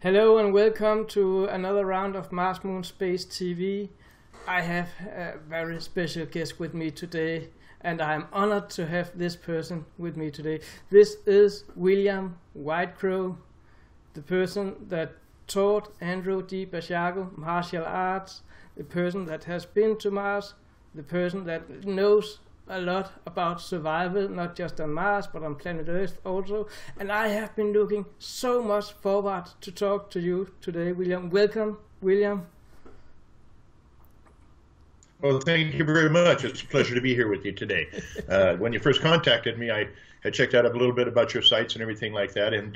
Hello and welcome to another round of Mars Moon Space TV. I have a very special guest with me today, and I'm honored to have this person with me today. This is William Whitecrow, the person that taught Andrew D. Basiago martial arts, the person that has been to Mars, the person that knows a lot about survival, not just on Mars, but on planet Earth also. And I have been looking so much forward to talk to you today, William. Welcome, William. Well, thank you very much. It's a pleasure to be here with you today. When you first contacted me, I had checked out a little bit about your sites and everything like that, and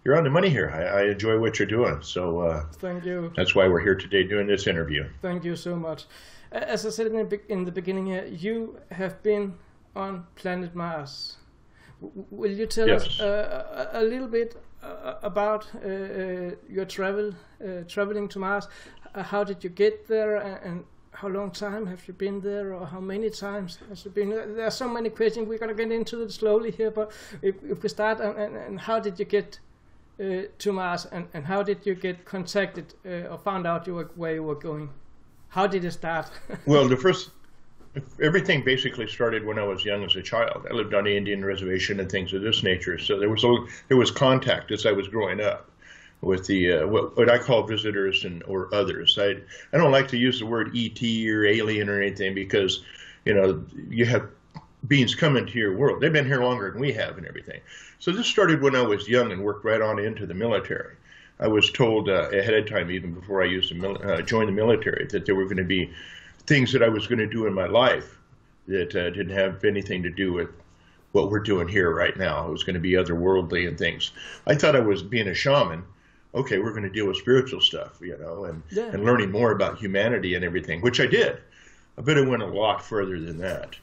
you're on the money here. I enjoy what you're doing, so thank you. That's why we're here today doing this interview. Thank you so much. As I said in the beginning here, you have been on planet Mars. Will you tell us a little bit about your traveling to Mars? How did you get there, and how long time have you been there, or how many times has you been there? There are so many questions. We're going to get into it slowly here, but if we start, and how did you get to Mars, and how did you get contacted or found out where you were going? How did it start? Well, everything basically started when I was young as a child. I lived on the Indian reservation and things of this nature. So there was contact as I was growing up with the what I call visitors or others. I don't like to use the word ET or alien or anything, because you have beings come into your world. They've been here longer than we have and everything. So this started when I was young and worked right on into the military. I was told ahead of time, even before I joined the military, that there were going to be things that I was going to do in my life that didn't have anything to do with what we're doing here right now. It was going to be otherworldly and things. I thought I was being a shaman. Okay, we're going to deal with spiritual stuff, and learning more about humanity and everything, which I did. But it went a lot further than that.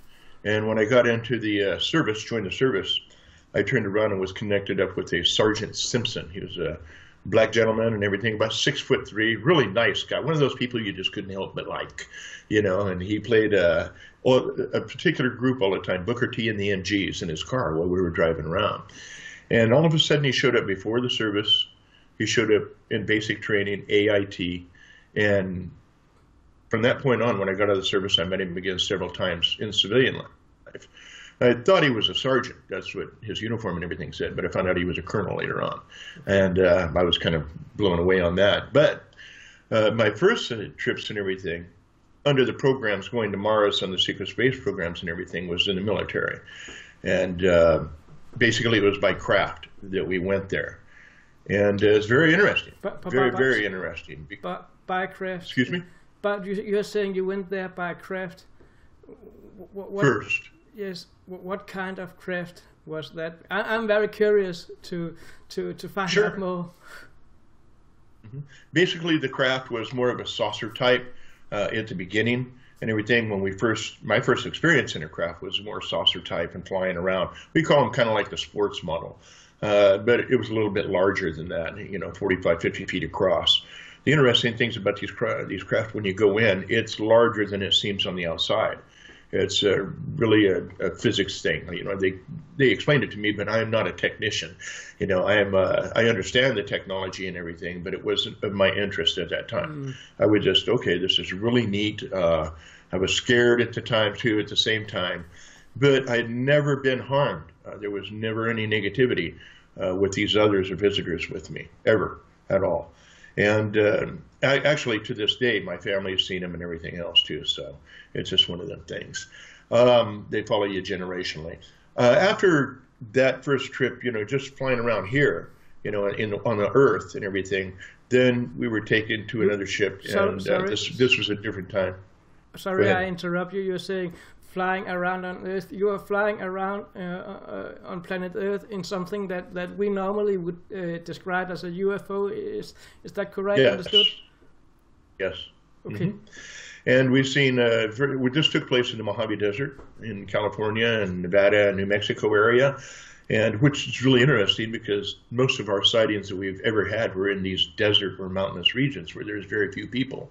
And when I got into the joined the service, I turned around and was connected up with a Sergeant Simpson. He was a black gentleman and everything, about 6'3", really nice guy. One of those people you just couldn't help but like, and he played a particular group all the time, Booker T and the MGs, in his car while we were driving around. And all of a sudden he showed up before the service. He showed up in basic training, AIT. And from that point on, when I got out of the service, I met him again several times in civilian life. I thought he was a sergeant. That's what his uniform and everything said, but I found out he was a colonel later on. And I was kind of blown away on that. But my first trips and everything, under the programs going to Mars on the secret space programs and everything, was in the military. And basically it was by craft that we went there. And it's very interesting. Very interesting. But by craft? Excuse me? But you're saying you went there by craft? What? First. Yes. What kind of craft was that? I'm very curious to find out more. Mm-hmm. Basically, the craft was more of a saucer type at the beginning and everything. My first experience in a craft was more saucer type and flying around. We call them kind of like the sports model, but it was a little bit larger than that. 45, 50 feet across. The interesting things about these craft, when you go in, it's larger than it seems on the outside. It's really a physics thing. They explained it to me, but I am not a technician. I understand the technology and everything, but it wasn't of my interest at that time. I was just, okay, this is really neat. I was scared at the time too, at the same time, but I'd never been harmed. There was never any negativity with these others or visitors with me, ever, at all. And actually, to this day, my family has seen them and everything else too. So it's just one of them things. They follow you generationally. After that first trip, just flying around here, on the Earth and everything, then we were taken to another ship, and this was a different time. Sorry, I interrupt you. You're saying flying around on Earth. You are flying around on planet Earth in something that we normally would describe as a UFO. Is that correct? Yes. Understood? Yes. Okay. Mm-hmm. And we've seen, this took place in the Mojave Desert in California and Nevada and New Mexico area, and which is really interesting because most of our sightings that we've ever had were in these desert or mountainous regions where there's very few people.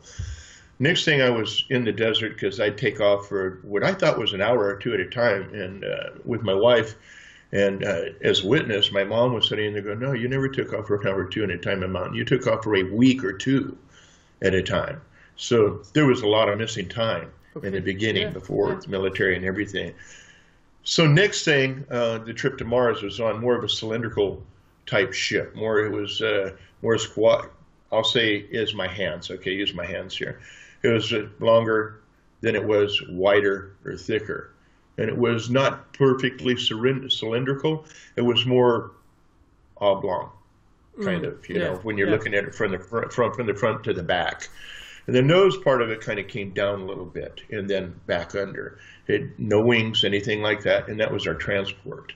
Next thing, I was in the desert because I'd take off for what I thought was an hour or two at a time, and with my wife, And as a witness, my mom was sitting there going, no, you never took off for an hour or two at a time in mountain. You took off for a week or two at a time. So there was a lot of missing time in the beginning before the military and everything. So next thing, the trip to Mars was on more of a cylindrical type ship. It was more squat. I'll say is my hands. Okay, use my hands here. It was longer than it was wider or thicker. And it was not perfectly cylindrical. It was more oblong, kind of, you know, when you're looking at it from the front to the back. And the nose part of it kind of came down a little bit and then back under. It had no wings, anything like that, and that was our transport.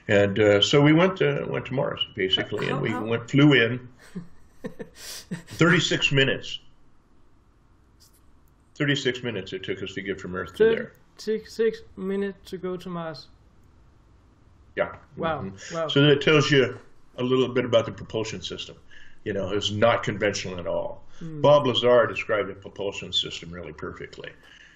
And so we went to Mars, basically, and we flew in 36 minutes. 36 minutes it took us to get from Earth to there. 6 minutes to go to Mars. Yeah. Wow. Mm-hmm. Wow. So that tells you a little bit about the propulsion system. You know, it's not conventional at all. Bob Lazar described the propulsion system really perfectly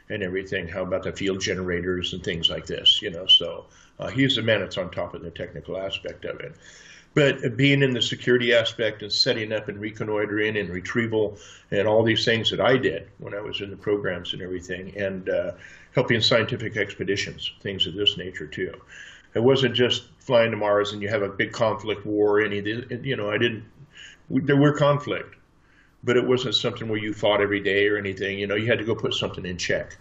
and everything. How about the field generators and things like this, you know? So he's the man that's on top of the technical aspect of it. But being in the security aspect and setting up and reconnoitering and retrieval and all these things that I did when I was in the programs and everything, and helping scientific expeditions, things of this nature too. It wasn't just flying to Mars and you have a big conflict war, you know, there were conflict, but it wasn't something where you fought every day or anything, you know, you had to go put something in check.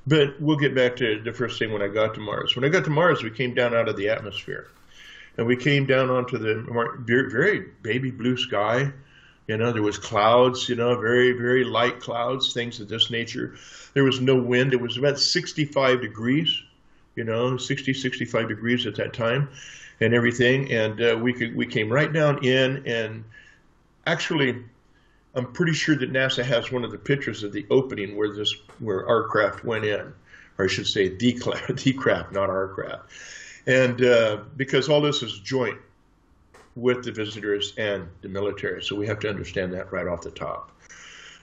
But we'll get back to the first thing when I got to Mars. When I got to Mars, we came down out of the atmosphere. And we came down onto the very baby blue sky. You know, there was clouds, you know, very, very light clouds, things of this nature. There was no wind. It was about 65 degrees, you know, 65 degrees at that time and everything. And we came right down in, and actually, I'm pretty sure that NASA has one of the pictures of the opening where our craft went in, or I should say the craft, not our craft. And because all this is joint with the visitors and the military, so we have to understand that right off the top.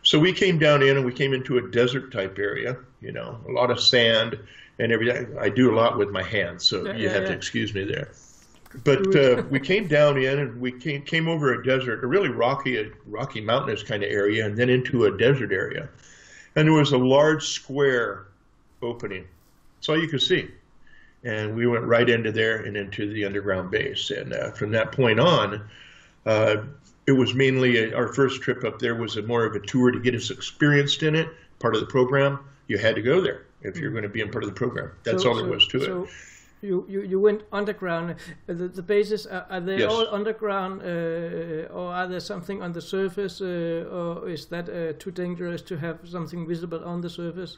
So we came down in and we came into a desert type area, you know, a lot of sand and everything. I do a lot with my hands, so you have to excuse me there. But we came down in and we came over a desert, a really rocky mountainous kind of area, and then into a desert area. And there was a large square opening. That's all you could see. And we went right into there and into the underground base. And from that point on, it was mainly our first trip up there was more of a tour to get us experienced in it, part of the program. You had to go there if you're going to be in part of the program. That's all there was to it. You went underground. The bases, are they all underground, or are there something on the surface, or is that too dangerous to have something visible on the surface?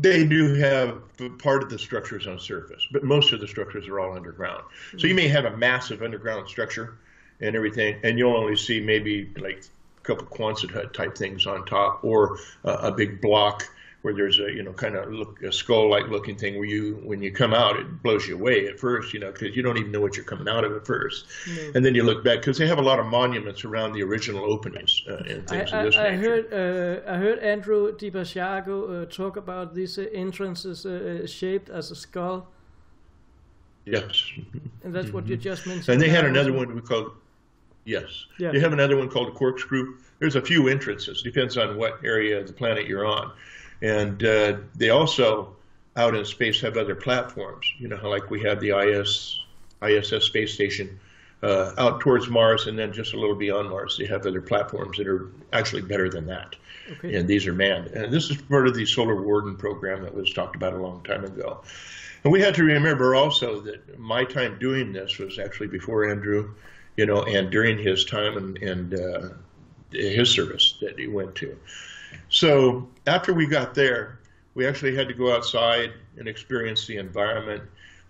They do have part of the structures on surface, but most of the structures are all underground. So you may have a massive underground structure and everything, and you'll only see maybe like a couple Quonset hut type things on top, or a big block where there's a, you know, kind of a skull-like looking thing where when you come out, it blows you away at first, you know, because you don't even know what you're coming out of at first. And then you look back, because they have a lot of monuments around the original openings and things of this nature. I heard Andrew DiBasiago talk about these entrances shaped as a skull. Yes. And that's what you just mentioned. And they had another one we called, yes. Yeah. They have another one called a corkscrew. There's a few entrances, depends on what area of the planet you're on. And they also, out in space, have other platforms. You know, like we have the ISS space station out towards Mars, and then just a little beyond Mars, they have other platforms that are actually better than that. Okay. And these are manned. And this is part of the Solar Warden program that was talked about a long time ago. And we had to remember also that my time doing this was actually before Andrew, you know, and during his time and his service that he went to. So after we got there, we actually had to go outside and experience the environment.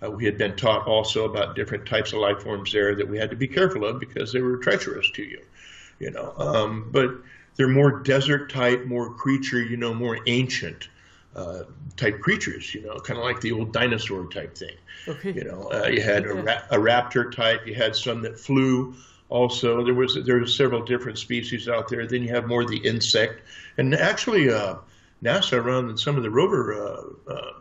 We had been taught also about different types of life forms there that we had to be careful of because they were treacherous to you, you know. But they're more desert type, more creature, you know, more ancient type creatures, you know, kind of like the old dinosaur type thing. Okay. You know, you had a raptor type, you had some that flew. Also, there were several different species out there. Then you have more of the insect, and actually, NASA around in some of the rover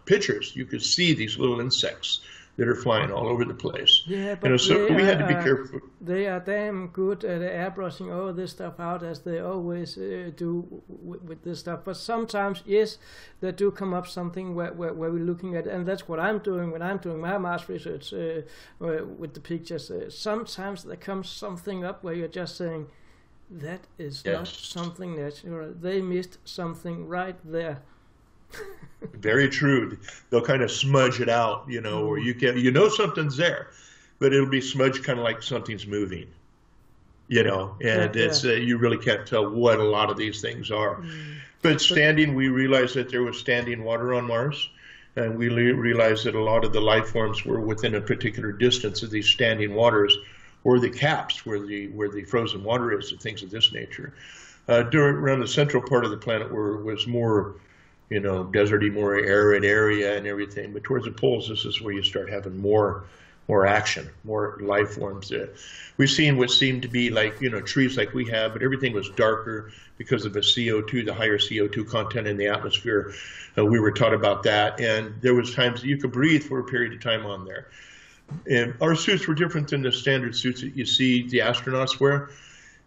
pictures, you could see these little insects that are flying all over the place. Yeah, but you know, so we had to be careful. They are damn good at airbrushing all this stuff out, as they always do with this stuff. But sometimes, yes, there do come up something where we're looking at, and that's what I'm doing when I'm doing my Mars research with the pictures. Sometimes there comes something up where you're just saying, that is not something natural. They missed something right there. Very true. They'll kind of smudge it out, you know, or you know something's there, but it'll be smudged kind of like something's moving, you know, and it's you really can't tell what a lot of these things are. But we realized that there was standing water on Mars, and we realized that a lot of the life forms were within a particular distance of these standing waters, or the caps where the frozen water is, and things of this nature. Around the central part of the planet was more, you know, deserty, more arid area and everything. But towards the poles, this is where you start having more action, more life forms. We've seen what seemed to be like, you know, trees like we have, but everything was darker because of the CO2, the higher CO2 content in the atmosphere. We were taught about that, and there was times that you could breathe for a period of time on there. And our suits were different than the standard suits that you see the astronauts wear.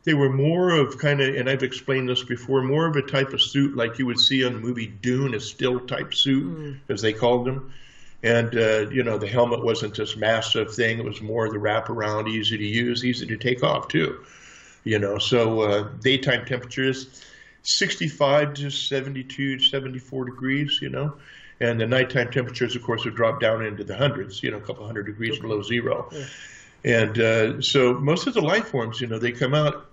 They were more of kind of, and I've explained this before, more of a type of suit like you would see on the movie Dune, a still type suit, as they called them. And, you know, the helmet wasn't this massive thing. It was more the wraparound, easy to use, easy to take off too. You know, so daytime temperatures, 65 to 72 to 74 degrees, you know. And the nighttime temperatures, of course, would drop down into the hundreds, you know, a couple hundred degrees below zero. Yeah. And so most of the life forms, you know, they come out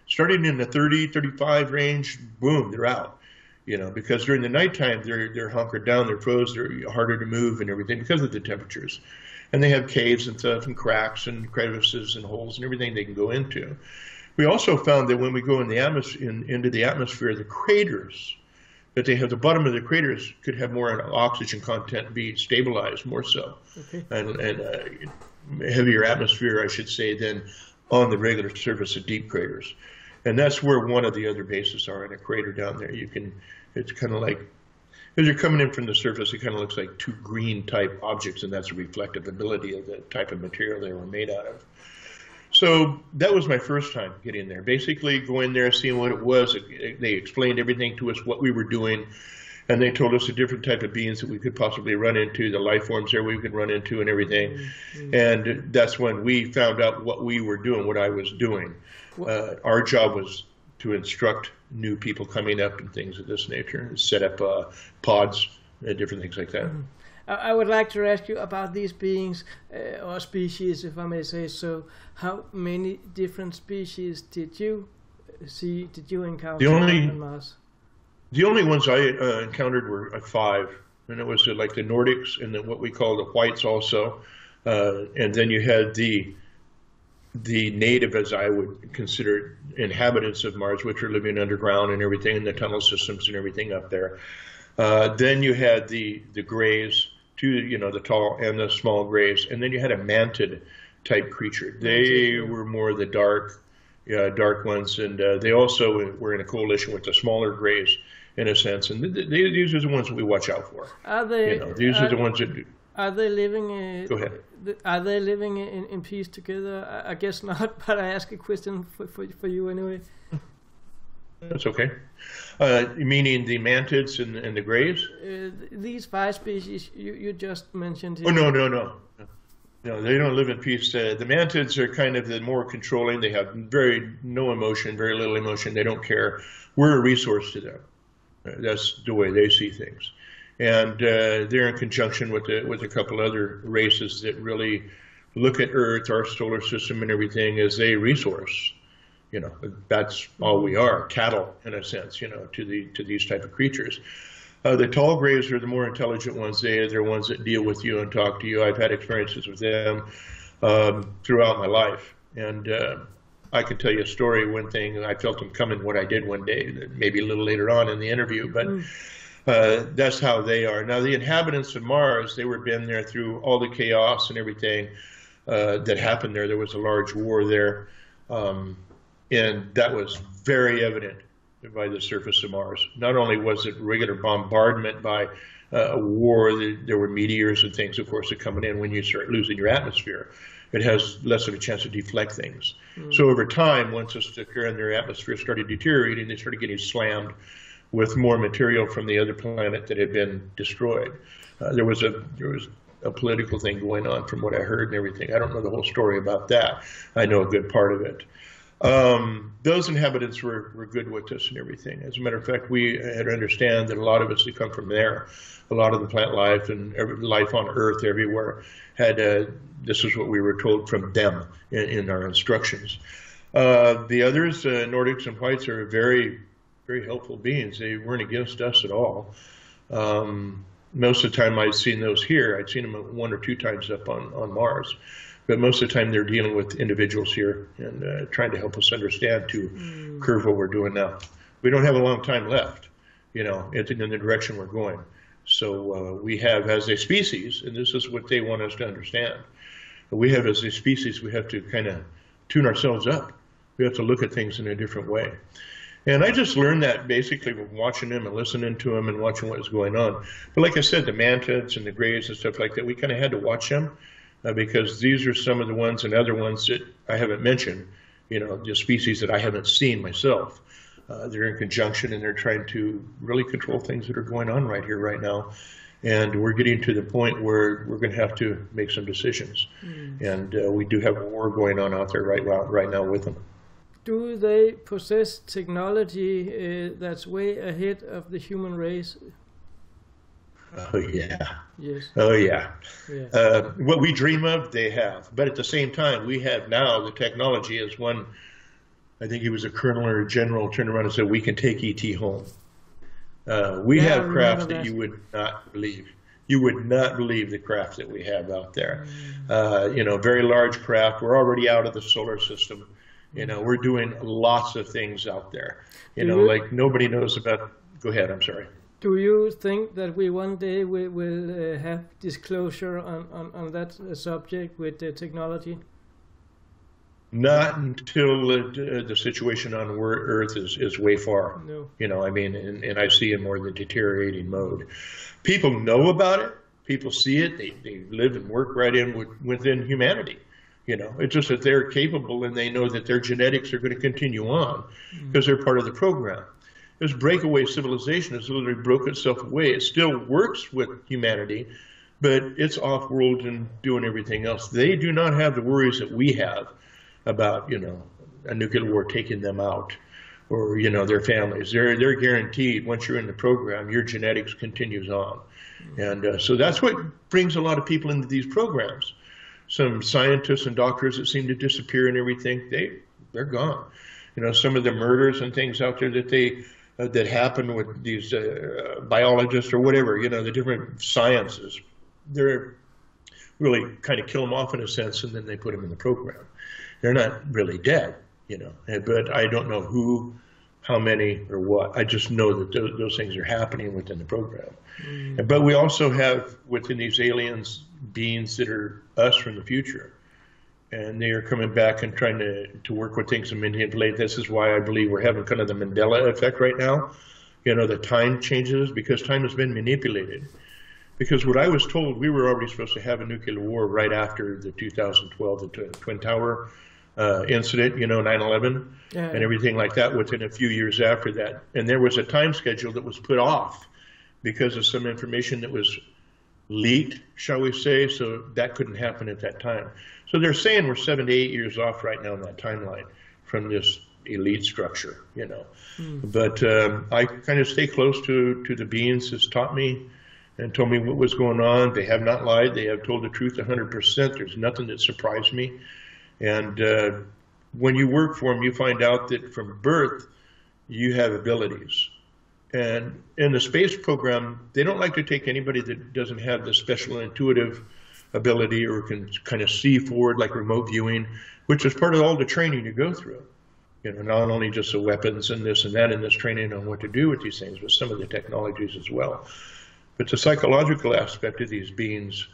starting in the 30, 35 range, boom, they're out, you know, because during the nighttime, they're hunkered down, they're frozen, they're harder to move and everything because of the temperatures. And they have caves and stuff and cracks and crevices and holes and everything they can go into. We also found that when we go in the into the atmosphere, the craters, that they have the bottom of the craters could have more oxygen content, be stabilized more so, and heavier atmosphere, I should say, than on the regular surface of deep craters. And that's where one of the other bases are in a crater down there. It's kind of like, as you're coming in from the surface, it kind of looks like two green type objects, and that's a reflective ability of the type of material they were made out of. So that was my first time getting there. Basically going there, seeing what it was. They explained everything to us, what we were doing, and they told us the different type of beings that we could possibly run into, the life forms there we could run into and everything. And that's when we found out what we were doing, what I was doing. Our job was to instruct new people coming up and things of this nature, set up pods, different things like that. I would like to ask you about these beings, or species, if I may say so. How many different species did you encounter on Mars? The only ones I encountered were 5, and it was like the Nordics and then what we call the whites also. And then you had the native, as I would consider, inhabitants of Mars, which are living underground and everything, and the tunnel systems and everything up there. Then you had the grays, the tall and the small grays, and then you had a mantid type creature. They were more the dark ones, and they also were in a coalition with the smaller grays in a sense. And these are the ones that we watch out for. Are they? These are the ones that. Are they living? Go ahead. Are they living in peace together? I guess not, but I ask a question for you anyway. That's okay. Meaning the mantids and the grays? These 5 species you just mentioned here. Oh, no. No, they don't live in peace. The mantids are kind of the more controlling. They have no emotion, very little emotion. They don't care. We're a resource to them. That's the way they see things. And they're in conjunction with a couple other races that really look at Earth, our solar system and everything as a resource. That's all we are, cattle in a sense, to these type of creatures. The tall grays are the more intelligent ones. They're ones that deal with you and talk to you. I've had experiences with them throughout my life. And I could tell you a story, one thing, I felt them coming, what I did one day, maybe a little later on in the interview, but that's how they are. Now, the inhabitants of Mars, they were been there through all the chaos and everything that happened there. There was a large war there. And that was very evident by the surface of Mars. Not only was it regular bombardment by a war, there were meteors and things, of course, that coming in when you start losing your atmosphere. It has less of a chance to deflect things. So over time, once the air in their atmosphere started deteriorating, they started getting slammed with more material from the other planet that had been destroyed. There was a political thing going on from what I heard and everything. I don't know the whole story about that. I know a good part of it. Those inhabitants were good with us and everything. As a matter of fact, we had to understand that a lot of us that come from there, a lot of the plant life and life on Earth everywhere had, this is what we were told from them in our instructions. The others, Nordics and whites, are very, very helpful beings. They weren't against us at all. Most of the time I'd seen those here. I'd seen them 1 or 2 times up on Mars. But most of the time they're dealing with individuals here and trying to help us understand to curve what we're doing now. We don't have a long time left, in the direction we're going. So we have, as a species, and this is what they want us to understand, we have as a species, we have to kind of tune ourselves up. We have to look at things in a different way. And I just learned that basically from watching them and listening to them and watching what was going on. But like I said, the mantids and the grays and stuff like that, we kind of had to watch them because these are some of the ones and other ones that I haven't mentioned, the species that I haven't seen myself. They're in conjunction and they're trying to really control things that are going on right here, right now. And we're getting to the point where we're going to have to make some decisions. And we do have a war going on out there right now with them. Do they possess technology that's way ahead of the human race? Oh, yeah. Yes. Oh, yeah. Yeah. What we dream of, they have. But at the same time, we have now the technology as one, I think he was a colonel or a general, turned around and said, we can take ET home. We have crafts that you would not believe. You would not believe the craft that we have out there. Very large craft. We're already out of the solar system. We're doing lots of things out there. Like nobody knows about. Go ahead. I'm sorry. Do you think that we one day will have disclosure on that subject with the technology? Not until the situation on Earth is way far. No. And I see in more the deteriorating mode. People know about it. People see it. They live and work right within humanity. It's just that they're capable and they know that their genetics are going to continue on because they're part of the program. This breakaway civilization has literally broke itself away. It still works with humanity, but it's off-world and doing everything else. They do not have the worries that we have about, a nuclear war taking them out or, their families. They're guaranteed once you're in the program, your genetics continues on. And so that's what brings a lot of people into these programs. Some scientists and doctors that seem to disappear and everything, they're gone. Some of the murders and things out there that happen with these biologists or whatever, the different sciences, they're really kind of kill them off in a sense and then they put them in the program. They're not really dead, but I don't know who, how many, or what. I just know that those things are happening within the program. But we also have within these aliens beings that are us from the future. And they are coming back and trying to work with things and manipulate. This is why I believe we're having kind of the Mandela effect right now. The time changes because time has been manipulated. Because what I was told, we were already supposed to have a nuclear war right after the 2012, the Twin Tower incident, 9/11, and everything like that within a few years after that. And there was a time schedule that was put off because of some information that was leaked, shall we say, so that couldn't happen at that time. So they're saying we're 7 to 8 years off right now in that timeline from this elite structure, But I kind of stay close to the beings that's taught me and told me what was going on. They have not lied. They have told the truth 100%. There's nothing that surprised me. And when you work for them, you find out that from birth, you have abilities. And in the space program, they don't like to take anybody that doesn't have the special intuitive ability or can kind of see forward, like remote viewing, which is part of all the training you go through. Not only just the weapons and this and that in this training on what to do with these things, but some of the technologies as well. But the psychological aspect of these beings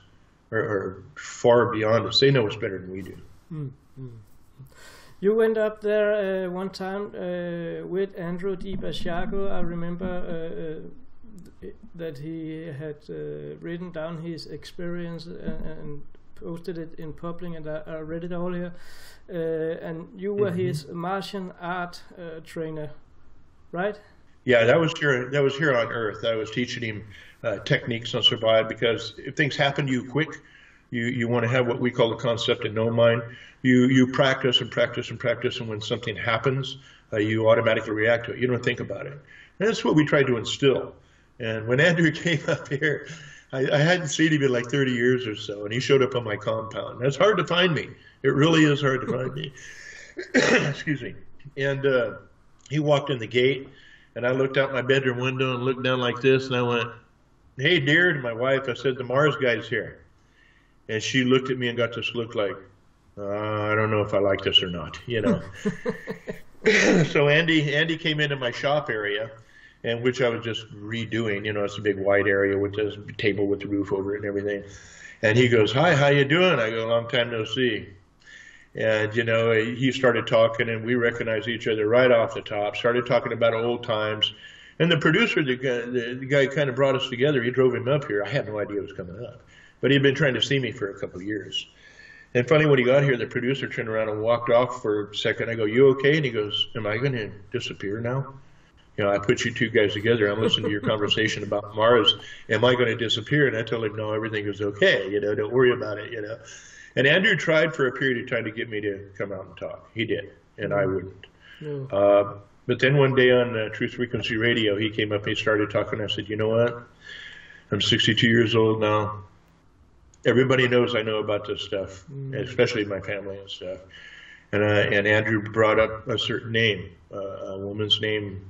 are far beyond us. They know us better than we do. You went up there one time with Andrew Di Basiago. I remember that he had written down his experience and posted it in public, and I read it all here. And you were his Martian art trainer, right? Yeah, that was here on Earth. I was teaching him techniques on survive, because if things happen to you quick, you want to have what we call the concept of no mind. You practice and practice and practice, and when something happens, you automatically react to it. You don't think about it. And that's what we tried to instill. And when Andrew came up here, I hadn't seen him in like 30 years or so, and he showed up on my compound. That's hard to find me. It really is hard to find me. Excuse me. And he walked in the gate, and I looked out my bedroom window and looked down like this, and I went, "Hey, dear," to my wife. I said, "The Mars guy's here." And she looked at me and got this look like, I don't know if I like this or not, you know. So Andy came into my shop area, and which I was just redoing. You know, it's a big wide area with this table with the roof over it and everything. And he goes, "Hi, how you doing?" I go, "Long time no see." And, you know, he started talking, and we recognized each other right off the top, started talking about old times. And the producer, the guy kind of brought us together. He drove him up here. I had no idea it was coming up, but he'd been trying to see me for a couple of years. And finally, when he got here, the producer turned around and walked off for a second. I go, "You okay?" And he goes, "Am I going to disappear now? You know, I put you two guys together. I'm listening to your conversation about Mars. Am I going to disappear?" And I told him, "No, everything is okay. You know, don't worry about it, you know." And Andrew tried for a period of time to get me to come out and talk. He did, and I wouldn't. No. But then one day on Truth Frequency Radio, he came up and he started talking. I said, "You know what? I'm 62 years old now. Everybody knows I know about this stuff, especially my family and stuff." And Andrew brought up a certain name, a woman's name,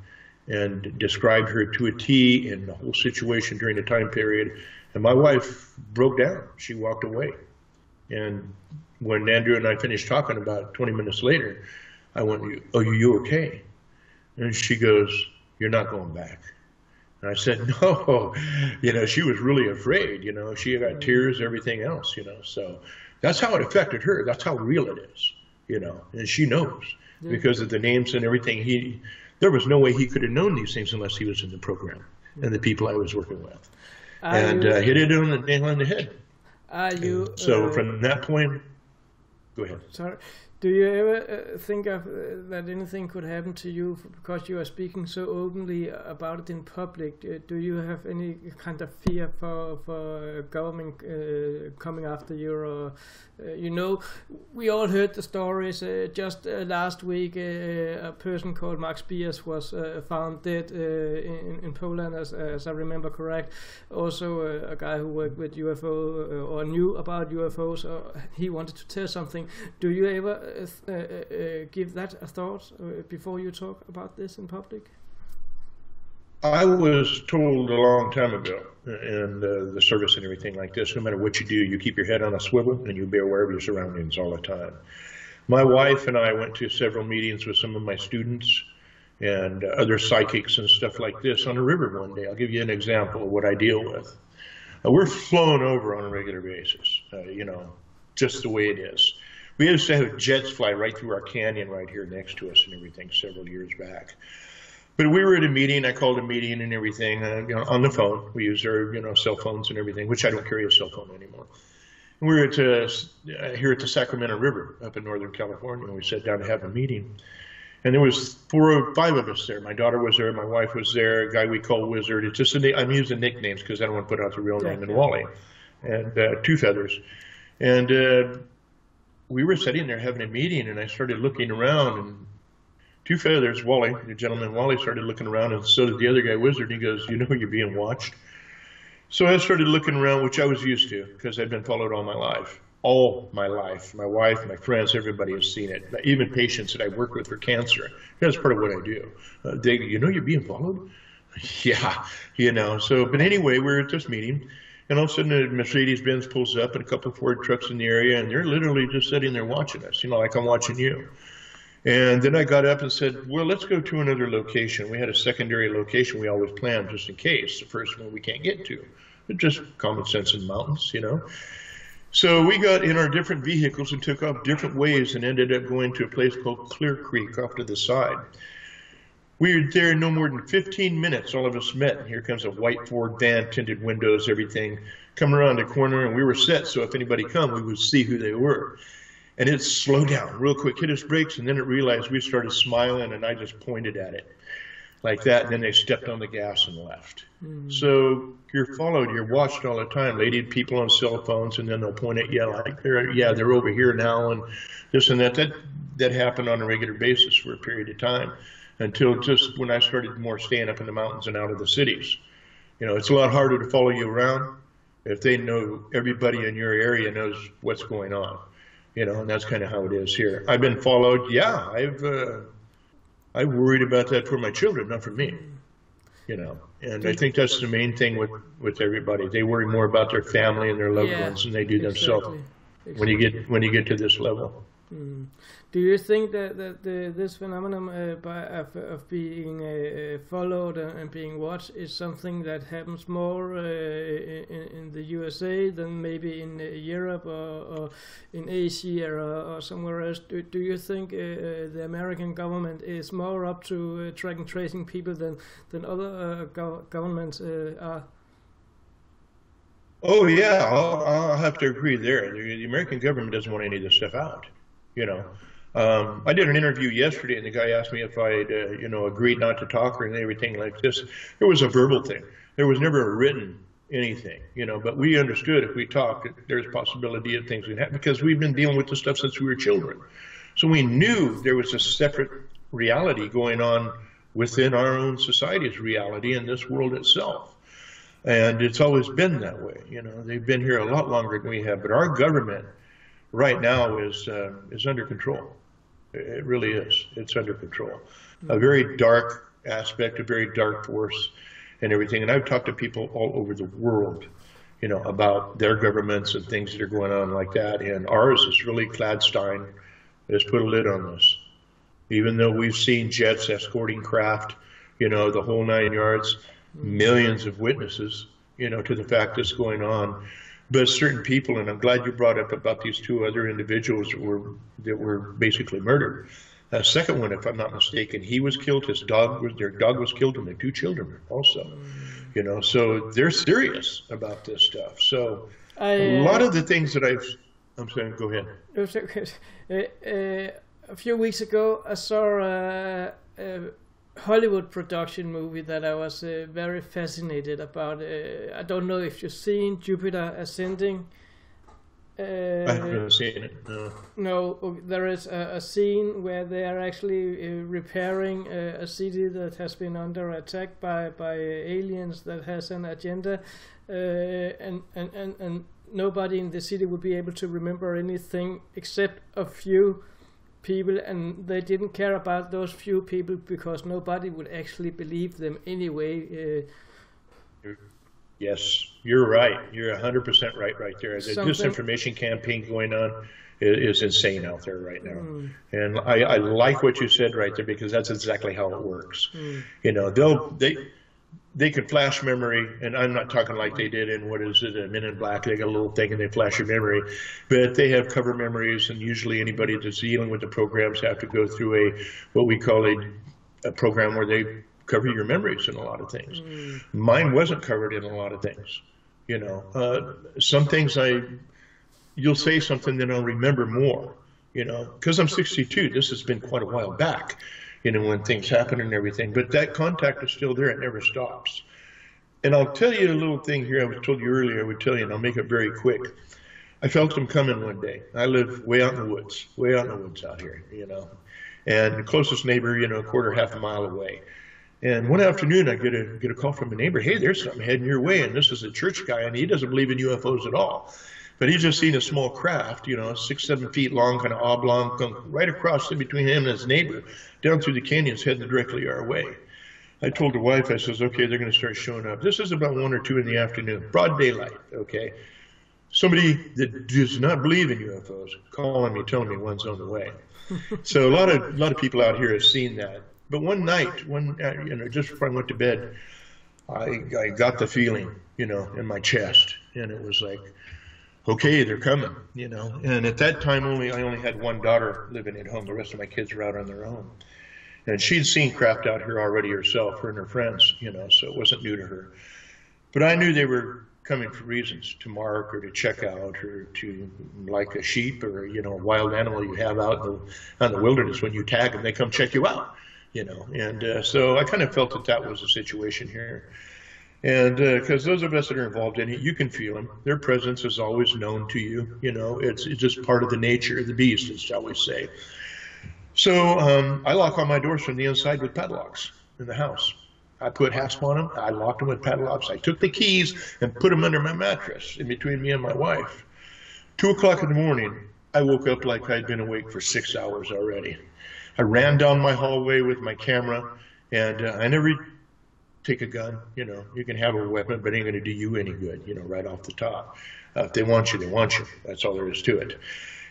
and described her to a T in the whole situation during the time period. And my wife broke down. She walked away. And when Andrew and I finished talking, about 20 minutes later, I went, "Oh, are you okay?" And she goes, "You're not going back." And I said, "No." You know, she was really afraid. You know, she got tears, everything else, you know. So that's how it affected her. That's how real it is, you know. And she knows because of the names and everything. There was no way he could have known these things unless he was in the program and the people I was working with. And hit it on the nail on the head. So from that point, go ahead. Sorry. Do you ever think of that anything could happen to you because you are speaking so openly about it in public? Do you have any kind of fear for government coming after you? Or, you know, we all heard the stories. Just last week, a person called Max Biers was found dead in Poland, as I remember correct. Also, a guy who worked with UFO or knew about UFOs, he wanted to tell something. Do you ever give that a thought before you talk about this in public? I was told a long time ago in the service and everything like this, no matter what you do, you keep your head on a swivel and you be aware of your surroundings all the time. My wife and I went to several meetings with some of my students and other psychics and stuff like this on a river one day. I'll give you an example of what I deal with. We're flown over on a regular basis, you know, just the way it is. We used to have jets fly right through our canyon right here next to us and everything several years back. But we were at a meeting. I called a meeting and everything you know, on the phone. We use our cell phones and everything, which I don't carry a cell phone anymore. And we were at here at the Sacramento River up in Northern California, and we sat down to have a meeting. And there was 4 or 5 of us there. My daughter was there. My wife was there. A guy we call Wizard. It's just I'm using nicknames because I don't want to put out the real name. And Wally and Two Feathers. And we were sitting there having a meeting, and I started looking around, and Two Feathers, Wally, the gentleman Wally, started looking around, and so did the other guy, Wizard. He goes, "You know you're being watched?" So I started looking around, which I was used to because I'd been followed all my life. All my life. My wife, my friends, everybody has seen it. Even patients that I work with for cancer. That's part of what I do. They go, "You know you're being followed?" Yeah, you know. So, but anyway, we're at this meeting. And all of a sudden, a Mercedes-Benz pulls up and a couple of Ford trucks in the area, and they're literally just sitting there watching us, you know, like I'm watching you. And then I got up and said, "Well, let's go to another location." We had a secondary location we always planned just in case. The first one we can't get to. It's just common sense in the mountains, you know. So we got in our different vehicles and took off different ways and ended up going to a place called Clear Creek off to the side. We were there no more than 15 minutes, all of us met. And here comes a white Ford van, tinted windows, everything, coming around the corner, and we were set, so if anybody come, we would see who they were. And it slowed down real quick, hit its brakes, and then it realized we started smiling, and I just pointed at it like that, and then they stepped on the gas and left. So you're followed, you're watched all the time. Lady people on cell phones, and then they'll point at you like, they're over here now, and this and that. That happened on a regular basis for a period of time until just when I started more staying up in the mountains and out of the cities. You know, it's a lot harder to follow you around if they know everybody in your area knows what's going on. You know, and that's kind of how it is here. I've been followed. Yeah, I worried about that for my children, not for me. You know, and I think that's the main thing with everybody. They worry more about their family and their loved ones than they do themselves. When you get to this level. Do you think that this phenomenon of being followed and being watched is something that happens more in the USA than maybe in Europe or in Asia or somewhere else? Do you think the American government is more up to tracing people than other governments are? Oh yeah, I'll have to agree there. The American government doesn't want any of this stuff out. You know, I did an interview yesterday, and the guy asked me if I'd, agreed not to talk or everything like this. It was a verbal thing. There was never a written anything, you know. But we understood if we talked, there's a possibility of things would happen because we've been dealing with this stuff since we were children. So we knew there was a separate reality going on within our own society's reality in this world itself. And it's always been that way. You know, they've been here a lot longer than we have. But our government right now is under control. It really is. It's under control. A very dark aspect, a very dark force and everything. And I've talked to people all over the world, you know, about their governments and things that are going on like that. And ours is really Cladstein has put a lid on this. Even though we've seen jets escorting craft, you know, the whole 9 yards, millions of witnesses, you know, to the fact that's going on. But certain people, and I'm glad you brought up about these two other individuals that were basically murdered. The second one, if I'm not mistaken, he was killed. Their dog was killed, and their two children also. You know, so they're serious about this stuff. So a lot of the things that I'm saying, go ahead. A few weeks ago, I saw a Hollywood production movie that I was very fascinated about. I don't know if you've seen Jupiter Ascending. I haven't seen it. No, there is a scene where they are actually repairing a city that has been under attack by aliens that has an agenda, and nobody in the city would be able to remember anything except a few people, and they didn't care about those few people because nobody would actually believe them anyway. Yes, you're right. You're 100% right there. The disinformation campaign going on is insane out there right now. And I like what you said right there because that's exactly how it works. You know, they can flash memory, and I'm not talking like they did in, Men in Black. They got a little thing and they flash your memory, but they have cover memories, and usually anybody that's dealing with the programs have to go through what we call a program where they cover your memories in a lot of things. Mine wasn't covered in a lot of things. You know, some things you'll say something that I'll remember more, you know, because I'm 62. This has been quite a while back. You know, when things happen and everything, but that contact is still there. It never stops. And I'll tell you a little thing here. I told you earlier, I would tell you, and I'll make it very quick. I felt them coming one day. I live way out in the woods out here, you know, and the closest neighbor, you know, half a mile away. And one afternoon, I get a call from a neighbor. Hey, there's something heading your way. And this is a church guy, and he doesn't believe in UFOs at all. But he's just seen a small craft, you know, 6-7 feet long, kind of oblong, right across in between him and his neighbor, down through the canyons, heading directly our way. I told the wife, I says, okay, they're going to start showing up. This is about 1 or 2 in the afternoon, broad daylight, okay? Somebody that does not believe in UFOs calling me, telling me one's on the way. So a lot of people out here have seen that. But one night, you know, just before I went to bed, I got the feeling, you know, in my chest, and it was like, okay, they're coming, you know. And at that time, I only had one daughter living at home. The rest of my kids were out on their own. And she'd seen craft out here already herself, her and her friends, you know, so it wasn't new to her. But I knew they were coming for reasons, to mark or to check out or to, like a sheep or, you know, a wild animal you have out in the wilderness. When you tag them, they come check you out, you know. And so I kind of felt that that was the situation here. And because those of us that are involved in it, you can feel them. Their presence is always known to you. You know, it's just part of the nature of the beast, as shall we say. So I lock all my doors from the inside with padlocks in the house. I put hasp on them. I locked them with padlocks. I took the keys and put them under my mattress in between me and my wife. 2 o'clock in the morning, I woke up like I'd been awake for 6 hours already. I ran down my hallway with my camera, and I never take a gun. You know, you can have a weapon, but it ain't going to do you any good, you know, right off the top. If they want you, they want you. That's all there is to it.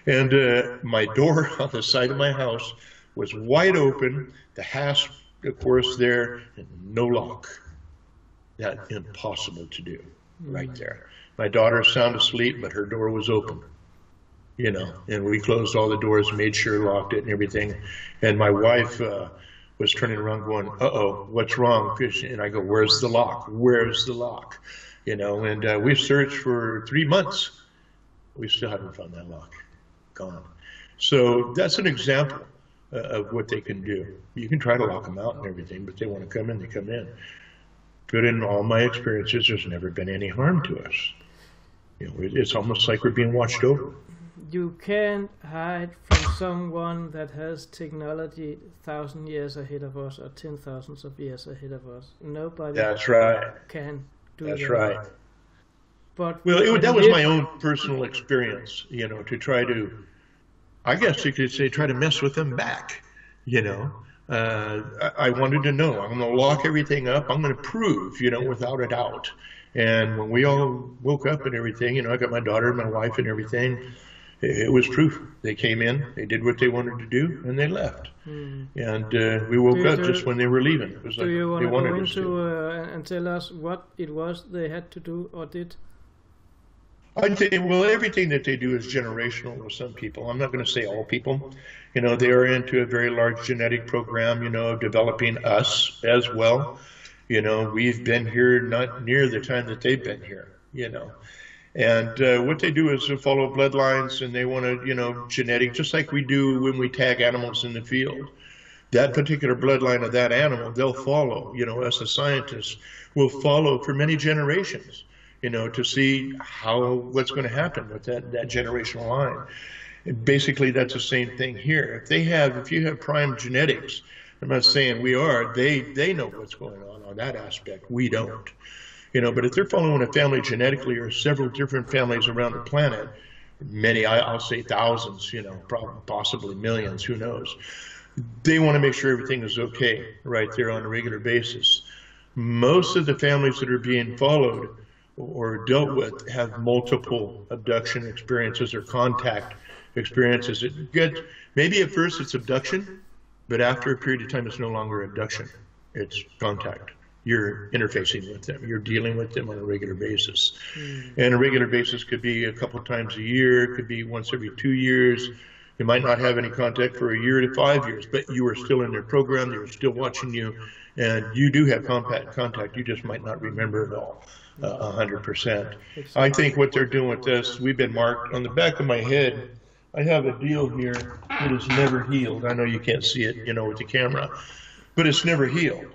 And my door on the side of my house was wide open, the hasp, of course, there, and no lock. That's impossible to do right there. My daughter's sound asleep, but her door was open, you know, and we closed all the doors, made sure, locked it and everything. And my wife was turning around going, uh-oh, what's wrong? And I go, where's the lock? Where's the lock? You know, and we've searched for 3 months. We still haven't found that lock. Gone. So that's an example of what they can do. You can try to lock them out and everything, but they want to come in, they come in. But in all my experiences, there's never been any harm to us. You know, it's almost like we're being watched over. You can't hide from someone that has technology 1,000 years ahead of us or 10,000 of years ahead of us. Nobody That's right. can do that. That's right. But well, that was my own personal experience, you know, to try to, I guess you could say, try to mess with them back, you know. I wanted to know, I'm going to lock everything up, I'm going to prove, you know, without a doubt. And when we all woke up and everything, you know, I got my daughter and my wife and everything, it was proof. They came in, they did what they wanted to do, and they left. And we woke up just when they were leaving. It was like do you want they to wanted go us to. and tell us what it was they had to do or did? I'd say, well, everything that they do is generational with some people. I'm not going to say all people. You know, they are into a very large genetic program, you know, of developing us as well. You know, we've been here not near the time that they've been here, you know. And what they do is to follow bloodlines, and they want to, you know, genetic, just like we do when we tag animals in the field. That particular bloodline of that animal, they'll follow, you know, us as scientists will follow for many generations, you know, to see what's going to happen with that generational line. And basically, that's the same thing here. If you have prime genetics, I'm not saying we are, they know what's going on that aspect. We don't. You know, but if they're following a family genetically or several different families around the planet, many, I'll say thousands, you know, probably possibly millions, who knows. They want to make sure everything is okay right there on a regular basis. Most of the families that are being followed or dealt with have multiple abduction experiences or contact experiences. Maybe at first it's abduction, but after a period of time it's no longer abduction, it's contact. You're interfacing with them. You're dealing with them on a regular basis. And a regular basis could be a couple times a year. It could be once every 2 years. You might not have any contact for a year to 5 years, but you are still in their program. They're still watching you, and you do have contact. You just might not remember it all 100%. I think what they're doing with this, we've been marked on the back of my head. I have a deal here that is never healed. I know you can't see it, you know, with the camera, but it's never healed.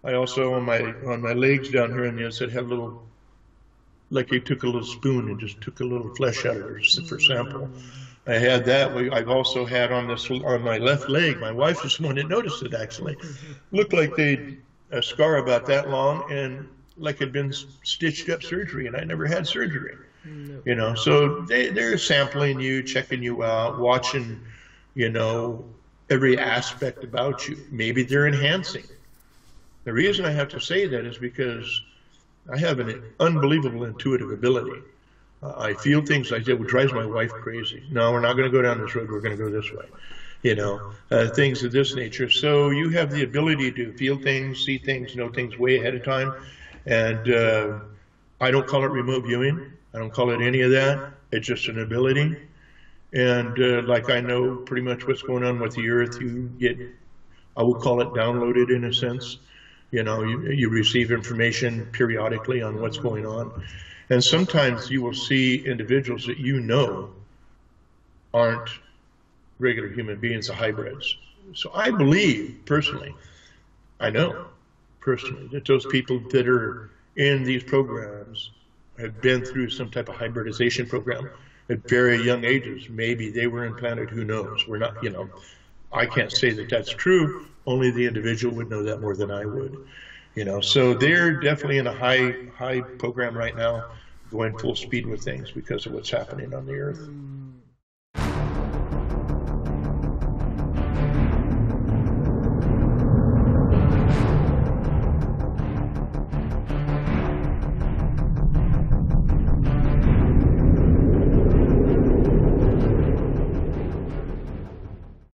I also, on my legs down here on the inside, have little, like they took a little spoon and just took a little flesh out of it for sample. I had that. I've also had on my left leg, my wife was the one that noticed it actually. Looked like a scar about that long and like it had been stitched up surgery, and I never had surgery. You know, so they're sampling you, checking you out, watching, you know, every aspect about you. Maybe they're enhancing. The reason I have to say that is because I have an unbelievable intuitive ability. I feel things like that, which drives my wife crazy. No, we're not going to go down this road. We're going to go this way. You know, things of this nature. So you have the ability to feel things, see things, know things way ahead of time. And I don't call it remote viewing. I don't call it any of that. It's just an ability. And like I know pretty much what's going on with the Earth, you get, I would call it downloaded in a sense. You know, you receive information periodically on what's going on. And sometimes you will see individuals that you know aren't regular human beings, the hybrids. So I believe personally, I know personally, that those people that are in these programs have been through some type of hybridization program at very young ages. Maybe they were implanted, who knows? We're not, you know, I can't say that that's true. Only the individual would know that more than I would. You know, so they're definitely in a high program right now, going full speed with things because of what's happening on the Earth.